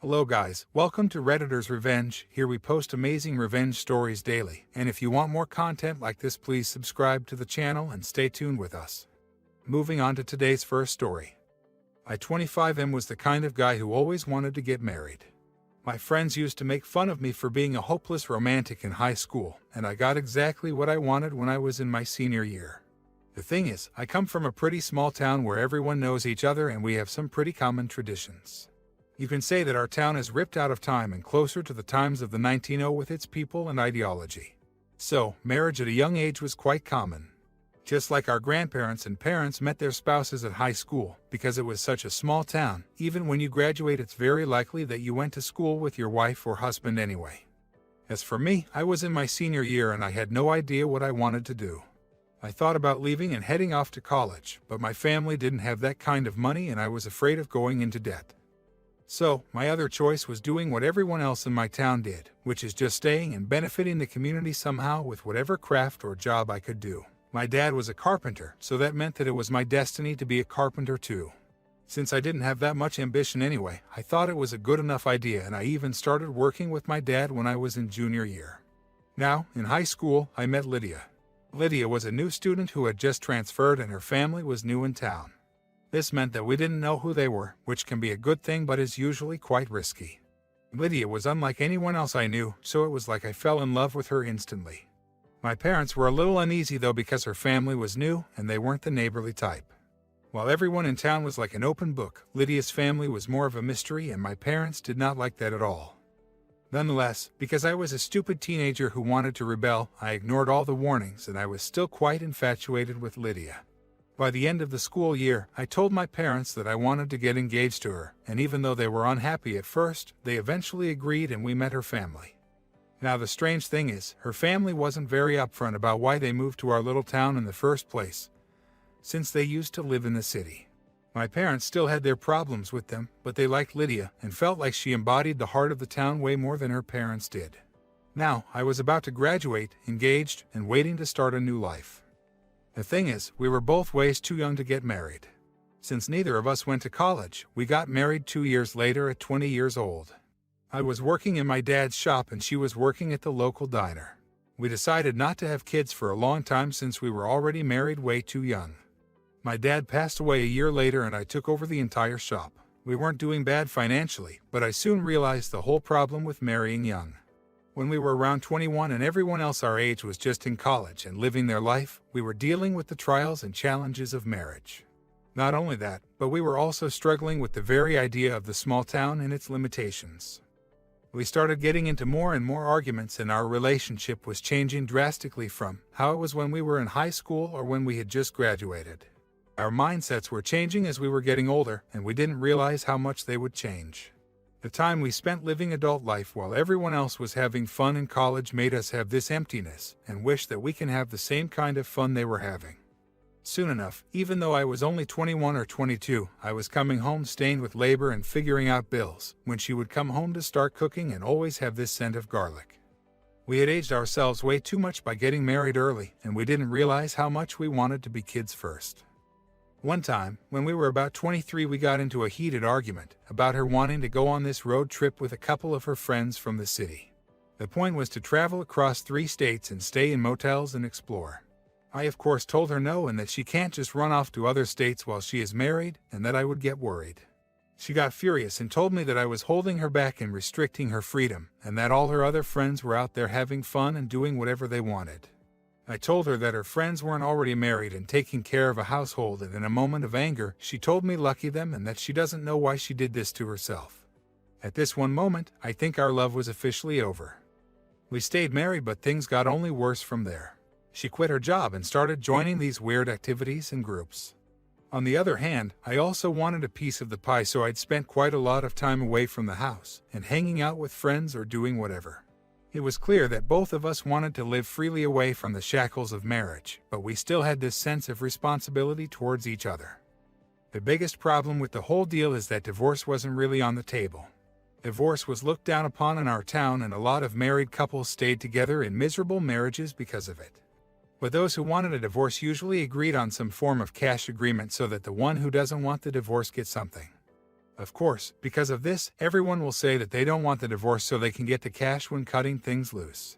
Hello guys, welcome to Redditor's Revenge. Here we post amazing revenge stories daily, and if you want more content like this, please subscribe to the channel and stay tuned with us. Moving on to today's first story. I 25M was the kind of guy who always wanted to get married. My friends used to make fun of me for being a hopeless romantic in high school, and I got exactly what I wanted when I was in my senior year. The thing is, I come from a pretty small town where everyone knows each other and we have some pretty common traditions. You can say that our town is ripped out of time and closer to the times of the 1900 with its people and ideology. So, marriage at a young age was quite common. Just like our grandparents and parents met their spouses at high school, because it was such a small town, even when you graduate it's very likely that you went to school with your wife or husband anyway. As for me, I was in my senior year and I had no idea what I wanted to do. I thought about leaving and heading off to college, but my family didn't have that kind of money and I was afraid of going into debt. So, my other choice was doing what everyone else in my town did, which is just staying and benefiting the community somehow with whatever craft or job I could do. My dad was a carpenter, so that meant that it was my destiny to be a carpenter too. Since I didn't have that much ambition anyway, I thought it was a good enough idea and I even started working with my dad when I was in junior year. Now, in high school, I met Lydia. Lydia was a new student who had just transferred and her family was new in town. This meant that we didn't know who they were, which can be a good thing but is usually quite risky. Lydia was unlike anyone else I knew, so it was like I fell in love with her instantly. My parents were a little uneasy though because her family was new and they weren't the neighborly type. While everyone in town was like an open book, Lydia's family was more of a mystery and my parents did not like that at all. Nonetheless, because I was a stupid teenager who wanted to rebel, I ignored all the warnings and I was still quite infatuated with Lydia. By the end of the school year, I told my parents that I wanted to get engaged to her, and even though they were unhappy at first, they eventually agreed and we met her family. Now the strange thing is, her family wasn't very upfront about why they moved to our little town in the first place, since they used to live in the city. My parents still had their problems with them, but they liked Lydia and felt like she embodied the heart of the town way more than her parents did. Now, I was about to graduate, engaged, and waiting to start a new life. The thing is, we were both ways too young to get married. Since neither of us went to college, we got married 2 years later at 20 years old. I was working in my dad's shop and she was working at the local diner. We decided not to have kids for a long time since we were already married way too young. My dad passed away a year later and I took over the entire shop. We weren't doing bad financially, but I soon realized the whole problem with marrying young. When we were around 21 and everyone else our age was just in college and living their life, we were dealing with the trials and challenges of marriage. Not only that, but we were also struggling with the very idea of the small town and its limitations. We started getting into more and more arguments and our relationship was changing drastically from how it was when we were in high school or when we had just graduated. Our mindsets were changing as we were getting older and we didn't realize how much they would change. The time we spent living adult life while everyone else was having fun in college made us have this emptiness and wish that we can have the same kind of fun they were having. Soon enough, even though I was only 21 or 22, I was coming home stained with labor and figuring out bills, when she would come home to start cooking and always have this scent of garlic. We had aged ourselves way too much by getting married early, and we didn't realize how much we wanted to be kids first. One time, when we were about 23, we got into a heated argument about her wanting to go on this road trip with a couple of her friends from the city. The point was to travel across 3 states and stay in motels and explore. I of course told her no and that she can't just run off to other states while she is married and that I would get worried. She got furious and told me that I was holding her back and restricting her freedom and that all her other friends were out there having fun and doing whatever they wanted. I told her that her friends weren't already married and taking care of a household, and in a moment of anger, she told me lucky them and that she doesn't know why she did this to herself. At this one moment, I think our love was officially over. We stayed married but things got only worse from there. She quit her job and started joining these weird activities and groups. On the other hand, I also wanted a piece of the pie, so I'd spent quite a lot of time away from the house and hanging out with friends or doing whatever. It was clear that both of us wanted to live freely away from the shackles of marriage, but we still had this sense of responsibility towards each other. The biggest problem with the whole deal is that divorce wasn't really on the table. Divorce was looked down upon in our town and a lot of married couples stayed together in miserable marriages because of it. But those who wanted a divorce usually agreed on some form of cash agreement so that the one who doesn't want the divorce gets something. Of course, because of this, everyone will say that they don't want the divorce so they can get the cash when cutting things loose.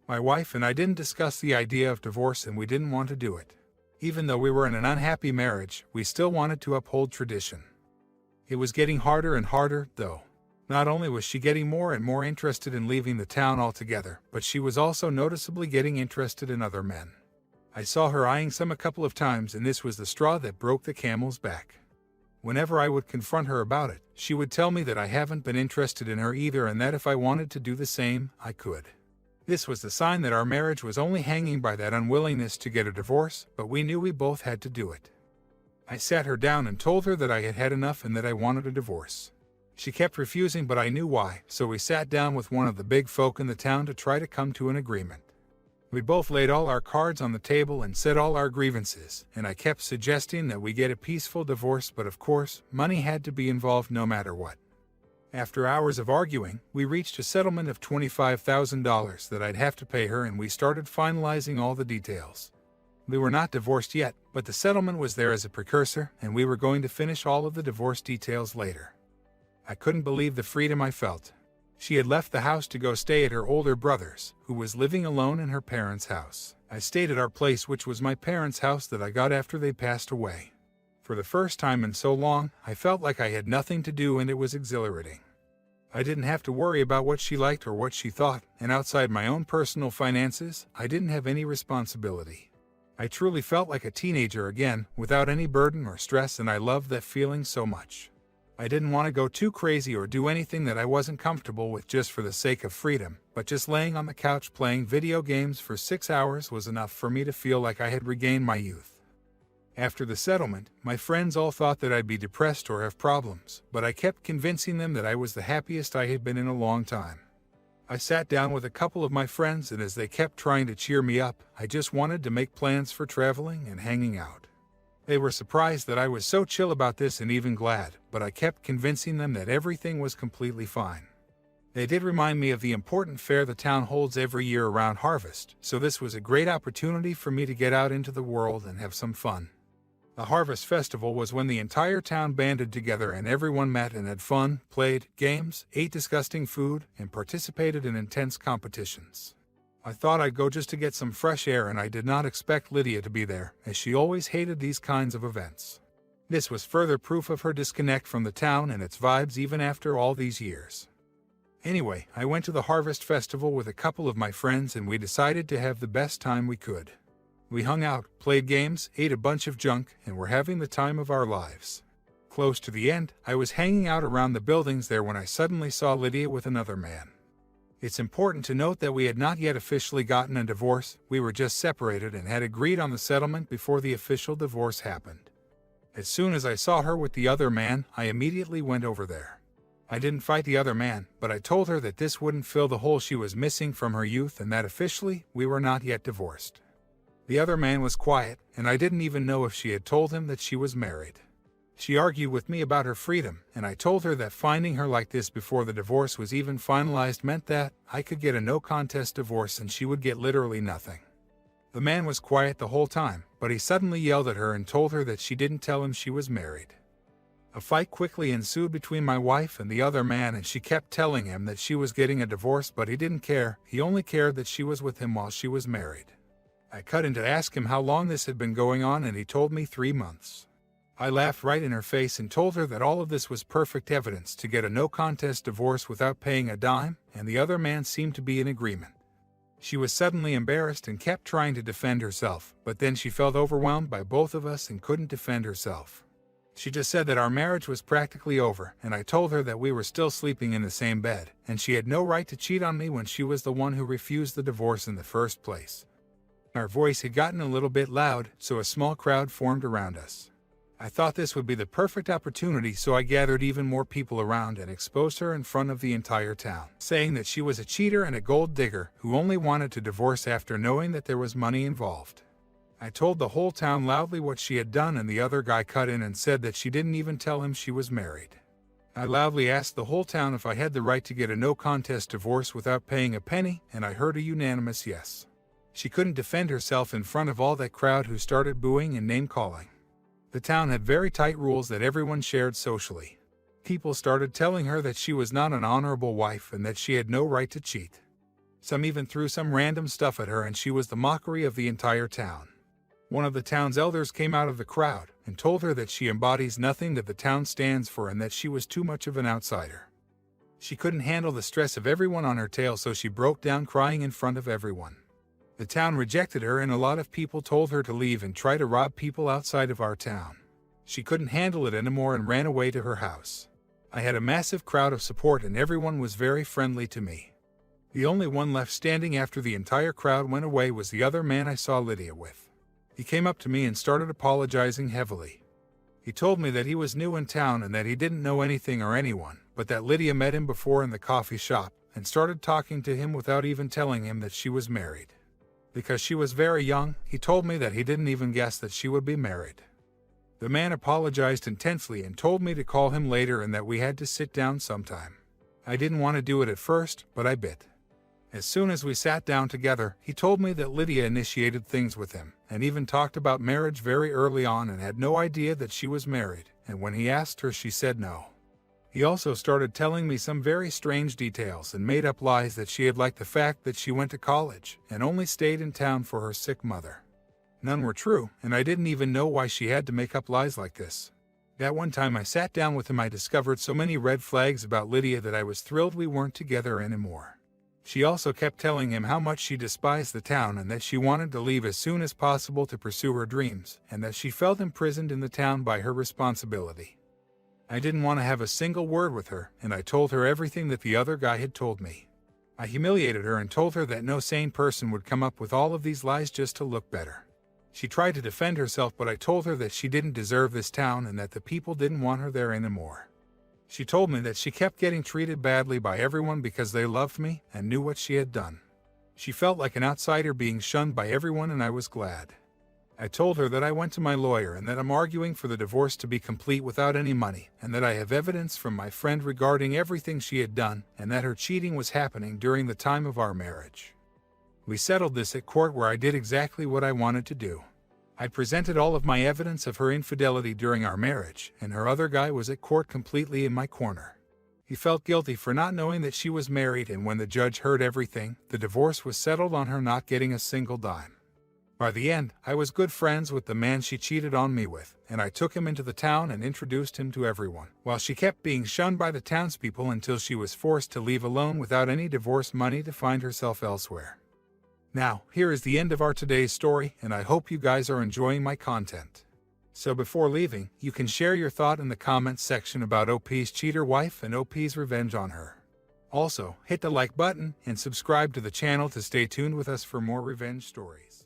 My wife and I didn't discuss the idea of divorce and we didn't want to do it. Even though we were in an unhappy marriage, we still wanted to uphold tradition. It was getting harder and harder, though. Not only was she getting more and more interested in leaving the town altogether, but she was also noticeably getting interested in other men. I saw her eyeing some a couple of times, and this was the straw that broke the camel's back. Whenever I would confront her about it, she would tell me that I haven't been interested in her either and that if I wanted to do the same, I could. This was the sign that our marriage was only hanging by that unwillingness to get a divorce, but we knew we both had to do it. I sat her down and told her that I had had enough and that I wanted a divorce. She kept refusing, but I knew why, so we sat down with one of the big folk in the town to try to come to an agreement. We both laid all our cards on the table and said all our grievances, and I kept suggesting that we get a peaceful divorce, but of course, money had to be involved no matter what. After hours of arguing, we reached a settlement of $25,000 that I'd have to pay her, and we started finalizing all the details. We were not divorced yet, but the settlement was there as a precursor, and we were going to finish all of the divorce details later. I couldn't believe the freedom I felt. She had left the house to go stay at her older brother's, who was living alone in her parents' house. I stayed at our place, which was my parents' house that I got after they passed away. For the first time in so long, I felt like I had nothing to do, and it was exhilarating. I didn't have to worry about what she liked or what she thought, and outside my own personal finances, I didn't have any responsibility. I truly felt like a teenager again, without any burden or stress, and I loved that feeling so much. I didn't want to go too crazy or do anything that I wasn't comfortable with just for the sake of freedom, but just laying on the couch playing video games for 6 hours was enough for me to feel like I had regained my youth. After the settlement, my friends all thought that I'd be depressed or have problems, but I kept convincing them that I was the happiest I had been in a long time. I sat down with a couple of my friends, and as they kept trying to cheer me up, I just wanted to make plans for traveling and hanging out. They were surprised that I was so chill about this and even glad, but I kept convincing them that everything was completely fine. They did remind me of the important fair the town holds every year around harvest, so this was a great opportunity for me to get out into the world and have some fun. The Harvest Festival was when the entire town banded together and everyone met and had fun, played games, ate disgusting food, and participated in intense competitions. I thought I'd go just to get some fresh air, and I did not expect Lydia to be there, as she always hated these kinds of events. This was further proof of her disconnect from the town and its vibes even after all these years. Anyway, I went to the Harvest Festival with a couple of my friends, and we decided to have the best time we could. We hung out, played games, ate a bunch of junk, and were having the time of our lives. Close to the end, I was hanging out around the buildings there when I suddenly saw Lydia with another man. It's important to note that we had not yet officially gotten a divorce, we were just separated and had agreed on the settlement before the official divorce happened. As soon as I saw her with the other man, I immediately went over there. I didn't fight the other man, but I told her that this wouldn't fill the hole she was missing from her youth and that officially, we were not yet divorced. The other man was quiet, and I didn't even know if she had told him that she was married. She argued with me about her freedom, and I told her that finding her like this before the divorce was even finalized meant that I could get a no-contest divorce and she would get literally nothing. The man was quiet the whole time, but he suddenly yelled at her and told her that she didn't tell him she was married. A fight quickly ensued between my wife and the other man, and she kept telling him that she was getting a divorce, but he didn't care. He only cared that she was with him while she was married. I cut in to ask him how long this had been going on, and he told me 3 months. I laughed right in her face and told her that all of this was perfect evidence to get a no-contest divorce without paying a dime, and the other man seemed to be in agreement. She was suddenly embarrassed and kept trying to defend herself, but then she felt overwhelmed by both of us and couldn't defend herself. She just said that our marriage was practically over, and I told her that we were still sleeping in the same bed, and she had no right to cheat on me when she was the one who refused the divorce in the first place. Our voice had gotten a little bit loud, so a small crowd formed around us. I thought this would be the perfect opportunity, so I gathered even more people around and exposed her in front of the entire town, saying that she was a cheater and a gold digger who only wanted to divorce after knowing that there was money involved. I told the whole town loudly what she had done, and the other guy cut in and said that she didn't even tell him she was married. I loudly asked the whole town if I had the right to get a no-contest divorce without paying a penny, and I heard a unanimous yes. She couldn't defend herself in front of all that crowd who started booing and name-calling. The town had very tight rules that everyone shared socially. People started telling her that she was not an honorable wife and that she had no right to cheat. Some even threw some random stuff at her and she was the mockery of the entire town. One of the town's elders came out of the crowd and told her that she embodies nothing that the town stands for and that she was too much of an outsider. She couldn't handle the stress of everyone on her tail, so she broke down crying in front of everyone. The town rejected her and a lot of people told her to leave and try to rob people outside of our town. She couldn't handle it anymore and ran away to her house. I had a massive crowd of support and everyone was very friendly to me. The only one left standing after the entire crowd went away was the other man I saw Lydia with. He came up to me and started apologizing heavily. He told me that he was new in town and that he didn't know anything or anyone, but that Lydia met him before in the coffee shop and started talking to him without even telling him that she was married. Because she was very young, he told me that he didn't even guess that she would be married. The man apologized intensely and told me to call him later and that we had to sit down sometime. I didn't want to do it at first, but I bit. As soon as we sat down together, he told me that Lydia initiated things with him, and even talked about marriage very early on and had no idea that she was married, and when he asked her she said no. He also started telling me some very strange details and made up lies that she had, like the fact that she went to college and only stayed in town for her sick mother. None were true, and I didn't even know why she had to make up lies like this. That one time I sat down with him, I discovered so many red flags about Lydia that I was thrilled we weren't together anymore. She also kept telling him how much she despised the town and that she wanted to leave as soon as possible to pursue her dreams, and that she felt imprisoned in the town by her responsibility. I didn't want to have a single word with her, and I told her everything that the other guy had told me. I humiliated her and told her that no sane person would come up with all of these lies just to look better. She tried to defend herself, but I told her that she didn't deserve this town and that the people didn't want her there anymore. She told me that she kept getting treated badly by everyone because they loved me and knew what she had done. She felt like an outsider being shunned by everyone, and I was glad. I told her that I went to my lawyer and that I'm arguing for the divorce to be complete without any money, and that I have evidence from my friend regarding everything she had done and that her cheating was happening during the time of our marriage. We settled this at court, where I did exactly what I wanted to do. I presented all of my evidence of her infidelity during our marriage, and her other guy was at court completely in my corner. He felt guilty for not knowing that she was married, and when the judge heard everything, the divorce was settled on her not getting a single dime. By the end, I was good friends with the man she cheated on me with, and I took him into the town and introduced him to everyone, while she kept being shunned by the townspeople until she was forced to leave alone without any divorce money to find herself elsewhere. Now, here is the end of our today's story, and I hope you guys are enjoying my content. So before leaving, you can share your thought in the comments section about OP's cheater wife and OP's revenge on her. Also, hit the like button and subscribe to the channel to stay tuned with us for more revenge stories.